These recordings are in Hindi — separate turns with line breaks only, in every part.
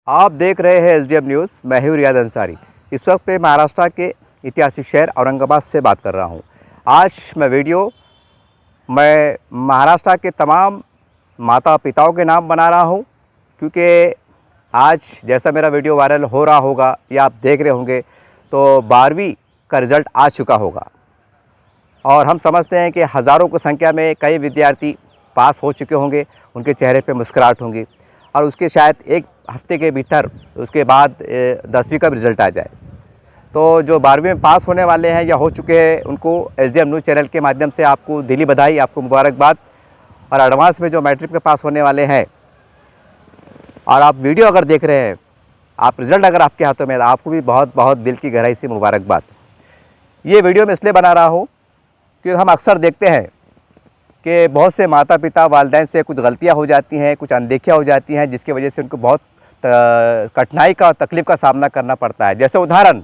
आप देख रहे हैं एसडीएम न्यूज़। मैं हूं रियाद अंसारी। इस वक्त मैं महाराष्ट्र के ऐतिहासिक शहर औरंगाबाद से बात कर रहा हूं। आज मैं महाराष्ट्र के तमाम माता पिताओं के नाम बना रहा हूं, क्योंकि आज जैसा मेरा वीडियो वायरल हो रहा होगा या आप देख रहे होंगे तो 12वीं का रिज़ल्ट आ चुका होगा और हम समझते हैं कि हज़ारों की संख्या में कई विद्यार्थी पास हो चुके होंगे। उनके चेहरे पे मुस्कुराहट होंगी और उसके शायद एक हफ्ते के भीतर उसके बाद 10वीं का रिज़ल्ट आ जाए। तो जो 12वीं में पास होने वाले हैं या हो चुके हैं, उनको एसडीएम न्यूज़ चैनल के माध्यम से आपको दिली बधाई, आपको मुबारकबाद। और एडवांस में जो मैट्रिक में पास होने वाले हैं और आप वीडियो अगर देख रहे हैं, आप रिज़ल्ट अगर आपके हाथों में है, आपको भी बहुत बहुत दिल की गहराई से मुबारकबाद। ये वीडियो मैं इसलिए बना रहा हूँ क्योंकि हम अक्सर देखते हैं कि बहुत से माता पिता वालिदैन से कुछ गलतियाँ हो जाती हैं, कुछ अनदेखियाँ हो जाती हैं, जिसकी वजह से उनको बहुत कठिनाई का और तकलीफ़ का सामना करना पड़ता है। जैसे उदाहरण,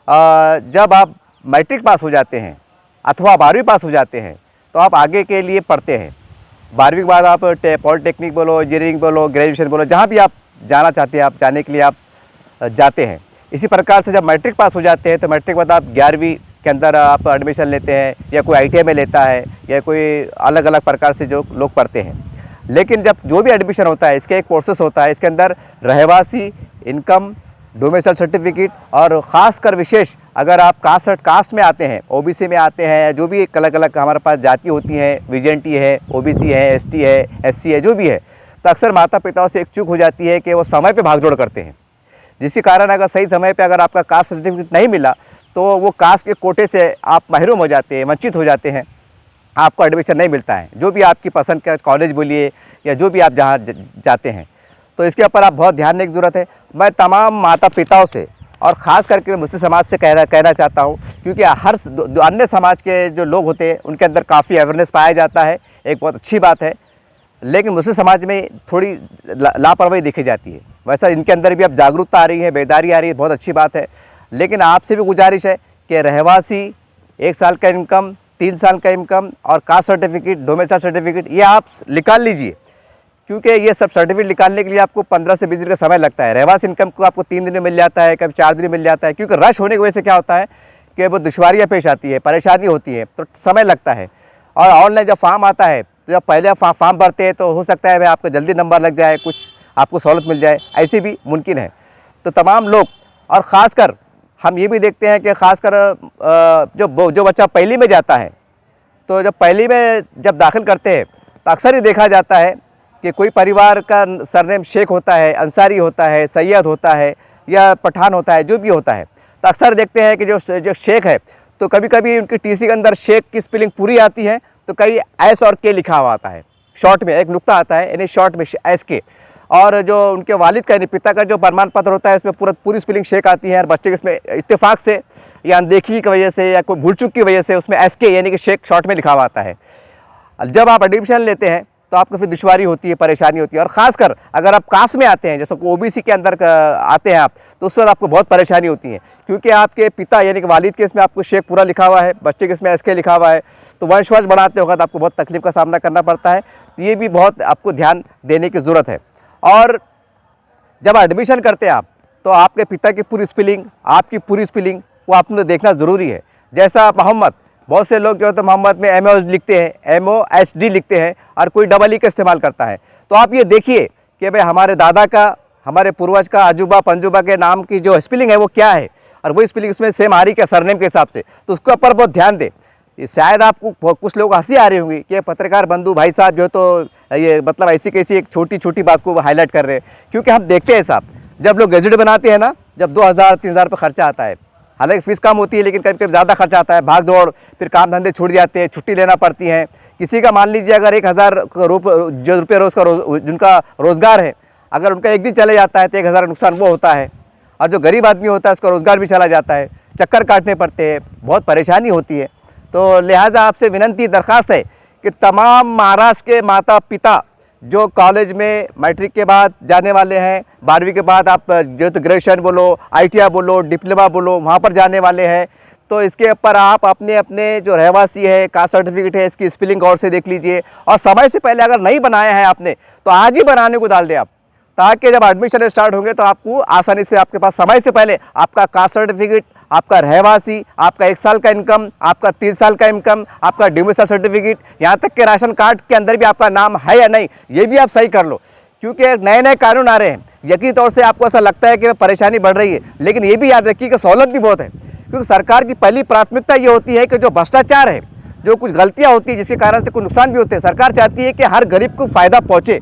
जब आप मैट्रिक पास हो जाते हैं अथवा 12वीं पास हो जाते हैं तो आप आगे के लिए पढ़ते हैं। 12वीं के बाद आप पॉलिटेक्निक बोलो, इंजीनियरिंग बोलो, ग्रेजुएशन बोलो, जहाँ भी आप जाना चाहते हैं, आप जाने के लिए आप जाते हैं। इसी प्रकार से जब मैट्रिक पास हो जाते हैं तो मैट्रिक के बाद आप 11वीं के अंदर आप एडमिशन लेते हैं, या कोई आईटीआई में लेता है, या कोई अलग अलग प्रकार से जो लोग पढ़ते हैं। लेकिन जब जो भी एडमिशन होता है, इसका एक प्रोसेस होता है। इसके अंदर रहवासी, इनकम, डोमिसाइल सर्टिफिकेट और ख़ास कर विशेष अगर आप कास्ट में आते हैं, ओबीसी में आते हैं, जो भी अलग अलग हमारे पास जाति होती हैं, विजेंटी है, ओबीसी है, एसटी है, एससी है, जो भी है, तो अक्सर माता पिताओं से एक चूक हो जाती है कि वो समय पे भागदौड़ करते हैं, जिसके कारण अगर सही समय पे अगर आपका कास्ट सर्टिफिकेट नहीं मिला तो वो कास्ट के कोटे से आप महरूम हो जाते हैं, वंचित हो जाते हैं, आपको एडमिशन नहीं मिलता है, जो भी आपकी पसंद का कॉलेज बोलिए या जो भी आप जहाँ जाते हैं। तो इसके ऊपर आप बहुत ध्यान देने की ज़रूरत है। मैं तमाम माता पिताओं से और ख़ास करके मुस्लिम समाज से कहना चाहता हूँ, क्योंकि हर अन्य समाज के जो लोग होते हैं उनके अंदर काफ़ी अवेयरनेस पाया जाता है, एक बहुत अच्छी बात है, लेकिन मुस्लिम समाज में थोड़ी लापरवाही देखी जाती है। वैसा इनके अंदर भी अब जागरूकता आ रही है, बेदारी आ रही है, बहुत अच्छी बात है। लेकिन आपसे भी गुजारिश है कि रहवासी, 1 साल का इनकम, 3 साल का इनकम और कास्ट सर्टिफिकेट, डोमिसाइल सर्टिफिकेट, ये आप निकाल लीजिए, क्योंकि ये सब सर्टिफिकेट निकालने के लिए आपको 15 से 20 दिन का समय लगता है। रहवासी इनकम को आपको 3 दिन में मिल जाता है, कभी 4 दिन में मिल जाता है, क्योंकि रश होने की वजह से क्या होता है कि वो दुश्वारियाँ पेश आती है, परेशानी होती है, तो समय लगता है। और ऑनलाइन जब फॉर्म आता है तो जब पहले फॉर्म भरते हैं तो हो सकता है भाई आपको जल्दी नंबर लग जाए, कुछ आपको सहूलत मिल जाए, ऐसे भी मुमकिन है। तो तमाम लोग, और ख़ासकर हम ये भी देखते हैं कि ख़ासकर जो बच्चा पहली में जाता है, तो जब पहली में जब दाखिल करते हैं तो अक्सर ही देखा जाता है कि कोई परिवार का सरनेम शेख होता है, अंसारी होता है, सैयद होता है या पठान होता है, जो भी होता है, तो अक्सर देखते हैं कि जो शेख है तो कभी कभी उनकी टीसी के अंदर शेख की स्पेलिंग पूरी आती है, तो कई एस और के लिखा हुआ आता है, शॉर्ट में एक नुक्ता आता है, यानी शॉर्ट में एस के। और जो उनके वालिद का यानी पिता का जो प्रमाण पत्र होता है, इसमें पूरी स्पेलिंग शेख आती है, और बच्चे के इसमें इत्तेफाक से या अनदेखी की वजह से या कोई भूल चूक की वजह से उसमें एस के यानी कि शेख शॉर्ट में लिखा हुआ आता है। जब आप एडमिशन लेते हैं तो आपको फिर दुश्वारी होती है, परेशानी होती है। और ख़ासकर अगर आप कास्ट में आते हैं, जैसे ओबीसी के अंदर आते हैं आप, तो उस वक्त आपको बहुत परेशानी होती है, क्योंकि आपके पिता यानी कि वालिद के इसमें आपको शेख पूरा लिखा हुआ है, बच्चे के इसमें एसके लिखा हुआ है, तो वंश बढ़ाते वक्त आपको बहुत तकलीफ का सामना करना पड़ता है। तो ये भी बहुत आपको ध्यान देने की ज़रूरत है। और जब एडमिशन करते हैं आप, तो आपके पिता की पूरी स्पेलिंग, आपकी पूरी स्पेलिंग, वो आपने देखना ज़रूरी है। जैसा मोहम्मद, बहुत से लोग जो है तो मोहम्मद में MOS लिखते हैं, MOSD लिखते हैं, और कोई डबल ई का इस्तेमाल करता है। तो आप ये देखिए कि भाई हमारे दादा का, हमारे पूर्वज का, अजूबा पंजूबा के नाम की जो स्पेलिंग है वो क्या है, और वही स्पेलिंग उसमें सेम आ रही है सरनेम के हिसाब से, तो उसके ऊपर बहुत ध्यान दें। शायद आपको कुछ लोग हंसी आ रही होंगी कि पत्रकार बंधु भाई साहब जो तो ये मतलब ऐसी कैसी एक छोटी छोटी बात को हाईलाइट कर रहे हैं, क्योंकि हम देखते हैं साहब, जब लोग गैजेट बनाते हैं ना, जब 2000-3000 रुपये खर्चा आता है, हालांकि फीस कम होती है, लेकिन कभी कभी ज़्यादा खर्चा आता है, भाग दौड़, फिर काम धंधे छूट जाते हैं, छुट्टी लेना पड़ती है। किसी का मान लीजिए अगर 1000 रुपये रोज़ का जिनका रोज़गार है, अगर उनका एक दिन चले जाता है तो 1000 नुकसान वो होता है, और जो गरीब आदमी होता है उसका रोज़गार भी चला जाता है, चक्कर काटने पड़ते हैं, बहुत परेशानी होती है। तो लिहाजा आपसे विनंती दरख्वास्त है कि तमाम महाराष्ट्र के माता पिता जो कॉलेज में मैट्रिक के बाद जाने वाले हैं, 12वीं के बाद आप जो तो ग्रेजुएशन बोलो, ITI बोलो, डिप्लोमा बोलो, वहाँ पर जाने वाले हैं, तो इसके ऊपर आप अपने अपने जो रहवासी है, कास्ट सर्टिफिकेट है, इसकी स्पेलिंग गौर से देख लीजिए। और समय से पहले अगर नहीं बनाया है आपने तो आज ही बनाने को डाल दें आप। ताकि जब एडमिशन स्टार्ट होंगे तो आपको आसानी से आपके पास समय से पहले आपका कास्ट सर्टिफिकेट, आपका रहवासी, आपका 1 साल का इनकम, आपका 3 साल का इनकम, आपका डोमिसाइल सर्टिफिकेट, यहाँ तक कि राशन कार्ड के अंदर भी आपका नाम है या नहीं, ये भी आप सही कर लो। क्योंकि नए नए कानून आ रहे हैं, यकीनी तौर से आपको ऐसा लगता है कि परेशानी बढ़ रही है, लेकिन ये भी याद रखिए कि सहूलत भी बहुत है। क्योंकि सरकार की पहली प्राथमिकता ये होती है कि जो भ्रष्टाचार है, जो कुछ गलतियाँ होती है जिसके कारण से कोई नुकसान भी होते हैं, सरकार चाहती है कि हर गरीब को फ़ायदा पहुँचे,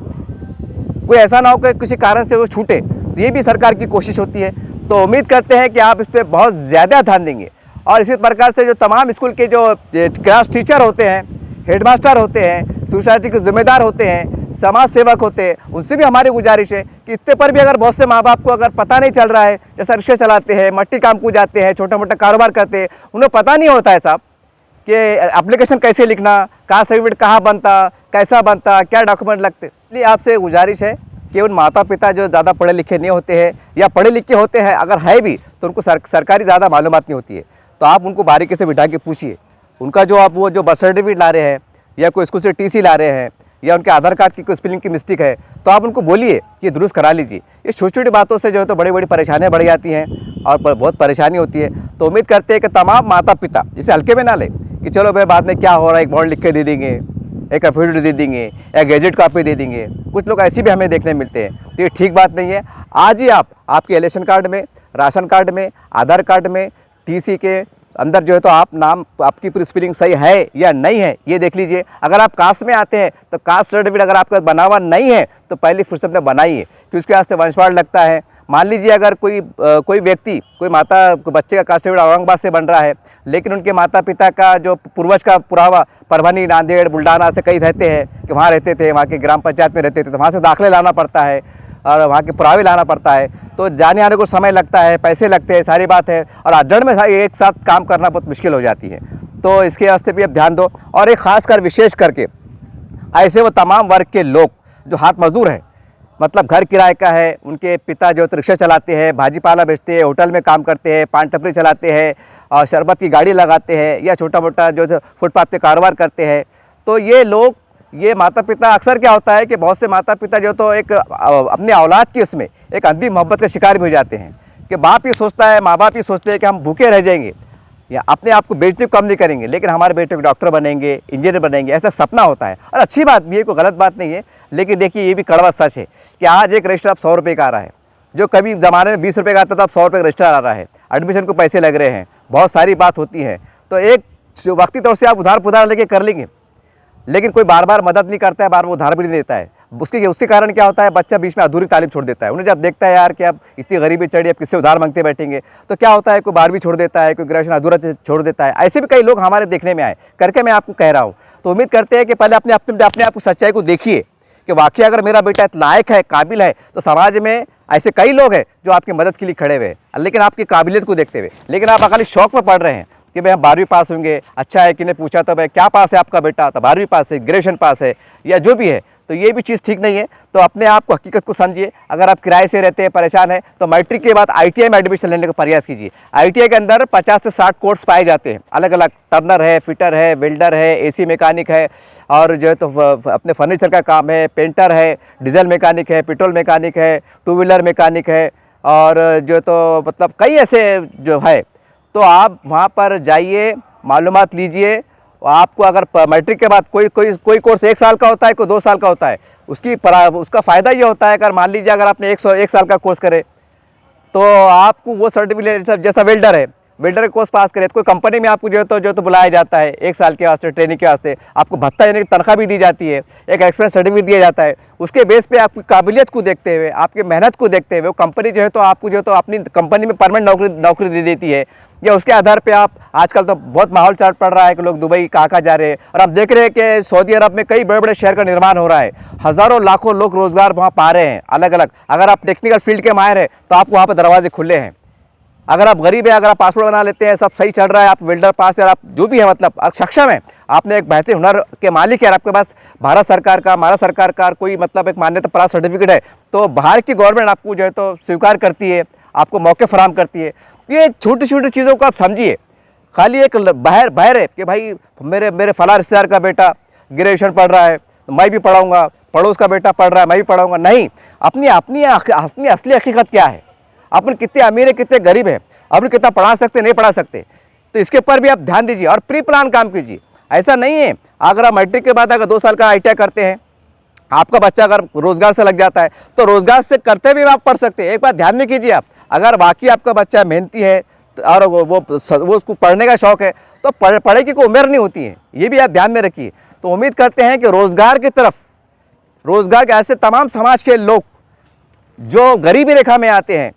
कोई ऐसा ना हो कि किसी कारण से वो छूटे। तो ये भी सरकार की कोशिश होती है। तो उम्मीद करते हैं कि आप इस पर बहुत ज़्यादा ध्यान देंगे। और इसी प्रकार से जो तमाम स्कूल के जो क्लास टीचर होते हैं, हेडमास्टर होते हैं, सोसाइटी के जिम्मेदार होते हैं, समाज सेवक होते हैं, उनसे भी हमारी गुजारिश है कि इतने पर भी अगर बहुत से माँ बाप को अगर पता नहीं चल रहा है, जैसा रिक्शा चलाते हैं, मट्टी काम को जाते हैं, छोटा मोटा कारोबार करते हैं, उन्हें पता नहीं होता है साहब कि एप्लीकेशन कैसे लिखना, कास्ट सर्टिफिकेट कहाँ बनता, कैसा बनता, क्या डॉक्यूमेंट लगते। इसलिए आपसे गुजारिश है कि उन माता पिता जो ज़्यादा पढ़े लिखे नहीं होते हैं या पढ़े लिखे होते हैं, अगर है भी तो उनको सरकारी ज़्यादा मालूमात नहीं होती है, तो आप उनको बारीकी से बिठा के पूछिए। उनका जो आप वो जो बर्थ सर्टिफिकेट ला रहे हैं या कोई स्कूल से टीसी ला रहे हैं या उनके आधार कार्ड की कोई स्पेलिंग की मिस्टेक है, तो आप उनको बोलिए कि दुरुस्त करा लीजिए। ये छोटी छोटी बातों से जो है तो बड़ी बड़ी परेशानियाँ बढ़ जाती हैं और बहुत परेशानी होती है। तो उम्मीद करते हैं कि तमाम माता पिता इसे हल्के में ना लें कि चलो भाई बाद में क्या हो रहा है, एक बॉन्ड लिख के दे देंगे, एक एफिडेविट दे देंगे या गैजेट कॉपी दे देंगे। कुछ लोग ऐसे भी हमें देखने मिलते हैं, तो ये ठीक बात नहीं है। आज ही आप आपके इलेक्शन कार्ड में, राशन कार्ड में, आधार कार्ड में, टीसी के अंदर जो है तो आप नाम, आपकी पूरी स्पेलिंग सही है या नहीं है ये देख लीजिए। अगर आप कास्ट में आते हैं तो कास्ट सर्टिफिकेट अगर आपका बना हुआ नहीं है तो पहली फुर्सत में बनाइए, क्योंकि उसके वास्ते वंशवाड़ लगता है। मान लीजिए अगर कोई व्यक्ति, कोई माता, कोई बच्चे का कास्ट सर्टिफिकेट औरंगाबाद से बन रहा है, लेकिन उनके माता पिता का जो पूर्वज का पुरावा परभनी, नांदेड़, बुल्डाना से कहीं रहते हैं कि वहाँ रहते थे, वहाँ के ग्राम पंचायत में रहते थे, तो वहाँ से दाखिले लाना पड़ता है और वहाँ के पुरावे लाना पड़ता है, तो जाने आने को समय लगता है, पैसे लगते हैं, सारी बात है, और अड्डन में एक साथ काम करना बहुत मुश्किल हो जाती है। तो इसके वास्ते भी आप ध्यान दो। और एक खासकर विशेष करके ऐसे वो तमाम वर्ग के लोग जो हाथ मजदूर हैं, मतलब घर किराए का है, उनके पिता जो तो रिक्शा चलाते हैं, भाजी पाला बेचते हैं, होटल में काम करते हैं, पान टपरी चलाते हैं और शरबत की गाड़ी लगाते हैं या छोटा मोटा जो फुटपाथ पे कारोबार करते हैं, तो ये लोग, ये माता पिता, अक्सर क्या होता है कि बहुत से माता पिता जो तो एक अपनी औलाद की उसमें एक अंधी मोहब्बत का शिकार भी हो जाते हैं कि बाप ये सोचता है, माँ बाप ये सोचते हैं कि हम भूखे रह जाएंगे या अपने आप को बेचने को कम नहीं करेंगे, लेकिन हमारे बेटे को डॉक्टर बनेंगे, इंजीनियर बनेंगे, ऐसा सपना होता है। और अच्छी बात भी है, कोई गलत बात नहीं है, लेकिन देखिए ये भी कड़वा सच है कि आज एक रजिस्टर आप 100 रुपये का आ रहा है, जो कभी ज़माने में 20 रुपये का आता था, अब 100 रुपये का रजिस्टर आ रहा है, एडमिशन को पैसे लग रहे हैं, बहुत सारी बात होती है। तो एक वक्ती तौर से आप उधार पुधार लेके कर लेंगे, लेकिन कोई बार बार मदद नहीं करता है, बार बार उधार भी नहीं देता है। उसके कारण क्या होता है, बच्चा बीच में अधूरी तालीम छोड़ देता है। उन्हें जब देखता है यार कि अब इतनी गरीबी चढ़ी, अब किससे उधार मांगते बैठेंगे, तो क्या होता है, कोई 12वीं छोड़ देता है, कोई ग्रेजुएशन अधूरा छोड़ देता है। ऐसे भी कई लोग हमारे देखने में आए करके मैं आपको कह रहा हूँ। तो उम्मीद करते हैं कि पहले अपने आप को सच्चाई को देखिए कि वाकई अगर मेरा बेटा लायक है, काबिल है, तो समाज में ऐसे कई लोग हैं जो आपकी मदद के लिए खड़े हुए हैं, लेकिन आपकी काबिलियत को देखते हुए। लेकिन आप खाली शौक में पढ़ रहे हैं कि भाई हम 12वीं पास होंगे, अच्छा है कि नहीं पूछा तो भाई क्या पास है आपका बेटा, तो 12वीं पास है, ग्रेजुएशन पास है या जो भी है, तो ये भी चीज़ ठीक नहीं है। तो अपने आप को, हकीकत को समझिए। अगर आप किराए से रहते हैं, परेशान है, तो मैट्रिक के बाद ITI में एडमिशन लेने का प्रयास कीजिए। ITI के अंदर 50 से 60 कोर्स पाए जाते हैं, अलग अलग, टर्नर है, फिटर है, वेल्डर है, AC मैकेनिक है, और जो है तो अपने फर्नीचर का काम है, पेंटर है, डीजल मैकेनिक है, पेट्रोल मैकेनिक है, 2 व्हीलर मैकेनिक है, और जो तो मतलब कई ऐसे जो है। तो आप वहाँ पर जाइए, मालूमात लीजिए। आपको अगर मैट्रिक के बाद कोई कोर्स 1 साल का होता है, कोई 2 साल का होता है, उसका फ़ायदा ये होता है, अगर मान लीजिए अगर आपने 1 साल का कोर्स करे तो आपको वो सर्टिफिकेट, जैसा वेल्डर है, वेल्डर का कोर्स पास करे तो कोई कंपनी में आपको जो तो बुलाया जाता है 1 साल के वास्ते, ट्रेनिंग के वास्ते, आपको भत्ता यानी कि तनख्वाह भी दी जाती है, एक एक्सपीरियंस सर्टिफिकेट दिया जाता है। उसके बेस पे आपकी काबिलियत को देखते हुए, आपकी मेहनत को देखते हुए वो कंपनी जो है तो आपको जो तो अपनी कंपनी में परमानेंट नौकरी दे देती है, या उसके आधार पे आप, आजकल तो बहुत माहौल चाट पड़ रहा है कि लोग दुबई कहाँ जा रहे हैं, और हम देख रहे हैं कि सऊदी अरब में कई बड़े बड़े शहर का निर्माण हो रहा है, हज़ारों लाखों लोग रोज़गार वहाँ पा रहे हैं अलग अलग। अगर आप टेक्निकल फील्ड के माहिर हैं तो आपको वहाँ पर दरवाजे खुले हैं। अगर आप गरीब है, अगर आप पासपोर्ट बना लेते हैं, सब सही चल रहा है, आप वेल्डर पास है, आप जो भी है, मतलब आप सक्षम है, आपने एक बेहतरीन हुनर के मालिक है, आपके पास भारत सरकार का, महाराष्ट्र सरकार का कोई मतलब एक मान्यता प्राप्त सर्टिफिकेट है, तो बाहर की गवर्नमेंट आपको जो है तो स्वीकार करती है, आपको मौके फराहम करती है। ये छोटी छोटी चीज़ों को आप समझिए। खाली एक बाहर है कि भाई मेरे फला रिश्तेदार का बेटा ग्रेजुएशन पढ़ रहा है तो मैं भी पढ़ाऊँगा, पड़ोस का बेटा पढ़ रहा है मैं भी पढ़ाऊँगा, नहीं। अपनी अपनी अपनी असली हकीकत क्या है, अपन कितने अमीर है कितने गरीब है, अपन कितना पढ़ा सकते नहीं पढ़ा सकते, तो इसके ऊपर भी आप ध्यान दीजिए और प्री प्लान काम कीजिए। ऐसा नहीं है अगर आप मैट्रिक के बाद अगर 2 साल का ITI करते हैं, आपका बच्चा अगर रोज़गार से लग जाता है तो रोज़गार से करते भी आप पढ़ सकते हैं। एक बात ध्यान में कीजिए, आप अगर बाकी आपका बच्चा मेहनती है और वो उसको पढ़ने का शौक़ है तो पढ़े की कोई उम्र नहीं होती है, ये भी आप ध्यान में रखिए। तो उम्मीद करते हैं कि रोज़गार की तरफ, रोज़गार के ऐसे तमाम समाज के लोग जो गरीबी रेखा में आते हैं,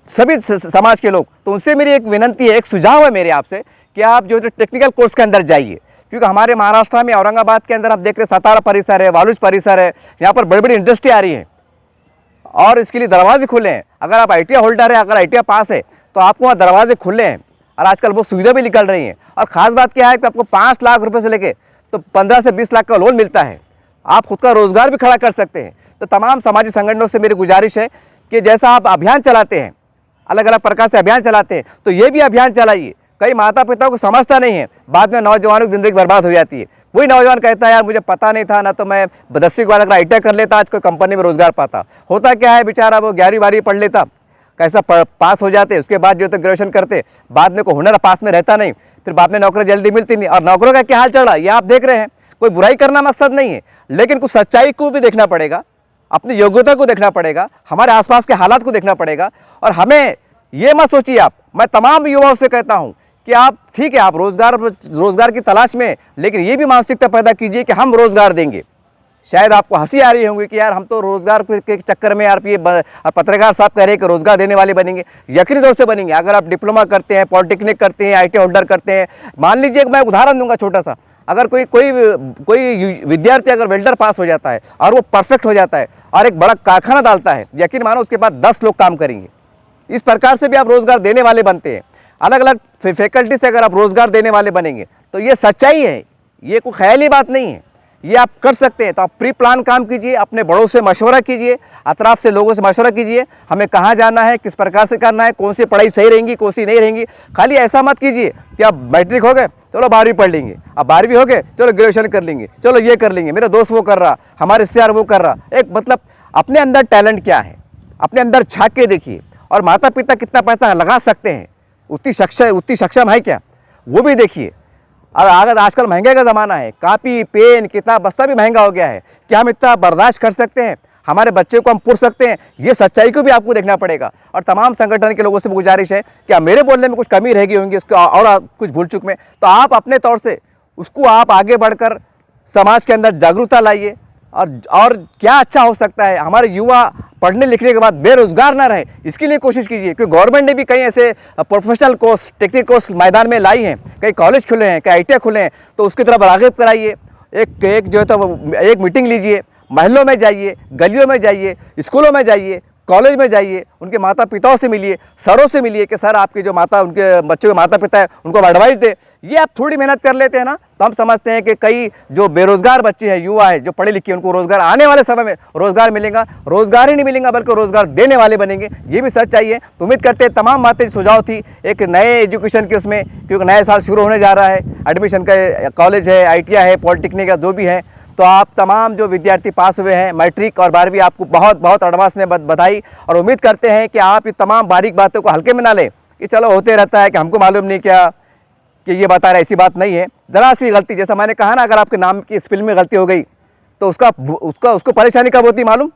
सभी समाज के लोग, तो उनसे मेरी एक विनंती है, एक सुझाव है मेरे आपसे कि आप जो टेक्निकल कोर्स के अंदर जाइए, क्योंकि हमारे महाराष्ट्र में औरंगाबाद के अंदर आप देख रहे हैं सतारा परिसर है, वालुज परिसर है, यहाँ पर बड़ी बड़ी इंडस्ट्री आ रही है और इसके लिए दरवाजे खुले हैं। अगर आप ITI होल्डर है, अगर ITI पास है तो आपको वहाँ दरवाजे खुले हैं और आजकल वो सुविधा भी निकल रही हैं। और ख़ास बात क्या है कि आपको 5 लाख रुपए से लेके तो 15 से 20 लाख का लोन मिलता है, आप खुद का रोज़गार भी खड़ा कर सकते हैं। तो तमाम सामाजिक संगठनों से मेरी गुजारिश है कि जैसा आप अभियान चलाते हैं, अलग अलग प्रकार से अभियान चलाते हैं, तो ये भी अभियान चलाइए। कई माता पिता को समझता नहीं है, बाद में नौजवानों की ज़िंदगी बर्बाद हो जाती है। वही नौजवान कहता है यार मुझे पता नहीं था, ना तो मैं 10वीं के बाद अगर ITI कर लेता आज कोई कंपनी में रोज़गार पाता। होता क्या है बेचारा, वो 11वीं 12वीं पढ़ लेता, कैसा पास हो जाते, उसके बाद जो तो ग्रेजुएशन करते, बाद में कोई हुनर पास में रहता नहीं, फिर बाद में नौकरी जल्दी मिलती नहीं। और नौकरों का क्या हाल चल रहा है ये आप देख रहे हैं। कोई बुराई करना मकसद नहीं है, लेकिन कुछ सच्चाई को भी देखना पड़ेगा, अपनी योग्यता को देखना पड़ेगा, हमारे आसपास के हालात को देखना पड़ेगा। और हमें ये मत सोचिए आप, मैं तमाम युवाओं से कहता हूँ कि आप ठीक है, आप रोज़गार की तलाश में, लेकिन ये भी मानसिकता पैदा कीजिए कि हम रोज़गार देंगे। शायद आपको हंसी आ रही होगी कि यार हम तो रोज़गार के चक्कर में यार ये पत्रकार साहब कह रहे हैं कि रोज़गार देने वाले बनेंगे। यकीनी तौर से बनेंगे। अगर आप डिप्लोमा करते हैं, पॉलिटेक्निक करते हैं, ITI होल्डर करते हैं, मान लीजिए मैं उदाहरण दूंगा छोटा सा, अगर कोई विद्यार्थी अगर वेल्डर पास हो जाता है और वो परफेक्ट हो जाता है और एक बड़ा कारखाना डालता है, यकीन मानो उसके बाद 10 लोग काम करेंगे। इस प्रकार से भी आप रोज़गार देने वाले बनते हैं। अलग अलग फैकल्टी से अगर आप रोज़गार देने वाले बनेंगे तो ये सच्चाई है, ये कोई ख्याली बात नहीं है, ये आप कर सकते हैं। तो आप प्री प्लान काम कीजिए, अपने बड़ों से मशवरा कीजिए, अतराफ से लोगों से मशवरा कीजिए, हमें कहाँ जाना है, किस प्रकार से करना है, कौन सी पढ़ाई सही रहेंगी, कौन सी नहीं रहेंगी। खाली ऐसा मत कीजिए कि आप मैट्रिक हो गए चलो 12वीं पढ़ लेंगे, अब 12वीं हो गए चलो ग्रेजुएशन कर लेंगे, चलो ये कर लेंगे, मेरा दोस्त वो कर रहा, हमारे रिश्तेदार वो कर रहा। एक मतलब अपने अंदर टैलेंट क्या है, अपने अंदर झाँक के देखिए, और माता पिता कितना पैसा लगा सकते हैं, उतनी सक्षम है क्या, वो भी देखिए। और अगर आजकल महंगे का ज़माना है, कापी पेन किताब बस्ता भी महंगा हो गया है, क्या हम इतना बर्दाश्त कर सकते हैं, हमारे बच्चे को हम पुर सकते हैं, ये सच्चाई को भी आपको देखना पड़ेगा। और तमाम संगठन के लोगों से गुजारिश है कि मेरे बोलने में कुछ कमी रह गई होंगी उसको और कुछ भूल चूक में, तो आप अपने तौर से उसको आप आगे बढ़कर समाज के अंदर जागरूकता लाइए। और क्या अच्छा हो सकता है, हमारे युवा पढ़ने लिखने के बाद बेरोजगार ना रहे, इसके लिए कोशिश कीजिए। क्योंकि गवर्नमेंट ने भी कई ऐसे प्रोफेशनल कोर्स, टेक्निकल कोर्स मैदान में लाई हैं, कई कॉलेज खुले हैं, कई ITI खुले हैं, तो उसकी तरफ राग़िब कराइए। एक जो है तो एक मीटिंग लीजिए, महल्लों में जाइए, गलियों में जाइए, स्कूलों में जाइए, कॉलेज में जाइए, उनके माता पिताओं से मिलिए, सरों से मिलिए कि सर आपके जो उनके बच्चों के माता पिता है उनको एडवाइस दे। ये आप थोड़ी मेहनत कर लेते हैं ना, तो हम समझते हैं कि कई जो बेरोजगार बच्चे हैं, युवा है, जो पढ़े लिखे, उनको रोजगार आने वाले समय में रोजगार मिलेगा। रोजगार ही नहीं मिलेगा बल्कि रोजगार देने वाले बनेंगे, ये भी सच चाहिए। तो उम्मीद करते हैं तमाम बातें सुझाव थी एक नए एजुकेशन के उसमें, क्योंकि नया साल शुरू होने जा रहा है, एडमिशन का कॉलेज है, ITI है, पॉलिटेक्निक है, जो भी है। तो आप तमाम जो विद्यार्थी पास हुए हैं मैट्रिक और 12वीं, आपको बहुत बहुत एडवांस में बधाई। और उम्मीद करते हैं कि आप ये तमाम बारीक बातों को हल्के में ना लें कि चलो होते रहता है, कि हमको मालूम नहीं क्या कि ये बता रहा है, ऐसी बात नहीं है। ज़रा सी गलती, जैसा मैंने कहा ना, अगर आपके नाम की स्पेलिंग में गलती हो गई तो उसको परेशानी कब होती मालूम,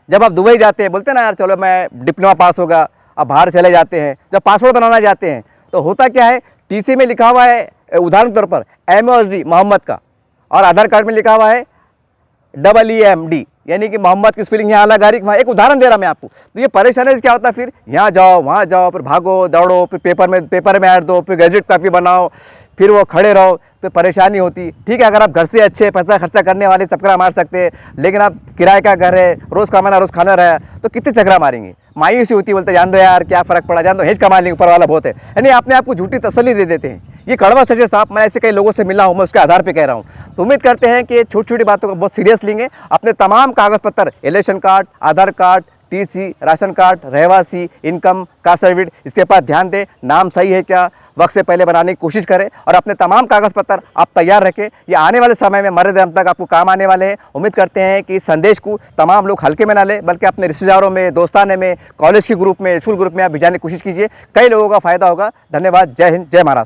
जब आप दुबई जाते हैं, बोलते हैं ना यार चलो मैं डिप्लोमा पास होगा, अब बाहर चले जाते हैं, जब पासपोर्ट बनाना जाते हैं तो होता क्या है, TC में लिखा हुआ है उदाहरण के तौर पर MOSD मोहम्मद का, और आधार कार्ड में लिखा हुआ है EEMD, यानी कि मोहम्मद की स्पेलिंग यहाँ अलग आ रही, वहाँ एक उदाहरण दे रहा मैं आपको। तो ये परेशानी से क्या होता है, फिर यहाँ जाओ वहाँ जाओ, फिर भागो दौड़ो, फिर पेपर में ऐड दो, फिर गैजेट कॉपी बनाओ, फिर वो खड़े रहो, फिर परेशानी होती। ठीक है, अगर आप घर से अच्छे पैसा खर्चा करने वाले चक्रा मार सकते हैं, लेकिन आप किराए का घर है, रोज़ कमाना रोज़ खाना रहा, तो कितने चक्रा मारेंगे, मायूसी होती, बोलते जान दो यार क्या फ़र्क पड़ा, जान दो हेज कमा लेंगे, ऊपर वाला बहुत है, यानी अपने आप को झूठी तसल्ली दे देते हैं। ये कड़वा सच है साहब, मैं ऐसे कई लोगों से मिला हूँ, मैं उसके आधार पे कह रहा हूँ। तो उम्मीद करते हैं कि छोटी छोटी बातों को बहुत सीरियस लेंगे। अपने तमाम कागज़ पत्र, इलेक्शन कार्ड, आधार कार्ड, TC, राशन कार्ड, रहवासी, इनकम, कास्ट सर्टिफिकेट, इसके पास ध्यान दें, नाम सही है क्या, वक्त से पहले बनाने की कोशिश करें और अपने तमाम कागज़ पत्र आप तैयार रखें। ये आने वाले समय में मरे दम तक आपको काम आने वाले हैं। उम्मीद करते हैं कि इस संदेश को तमाम लोग हल्के में ना लें, बल्कि अपने रिश्तेदारों में, दोस्ताने में, कॉलेज के ग्रुप में, स्कूल ग्रुप में आप भिजाने की कोशिश कीजिए। कई लोगों का फ़ायदा होगा। धन्यवाद। जय हिंद, जय महाराष्ट्र।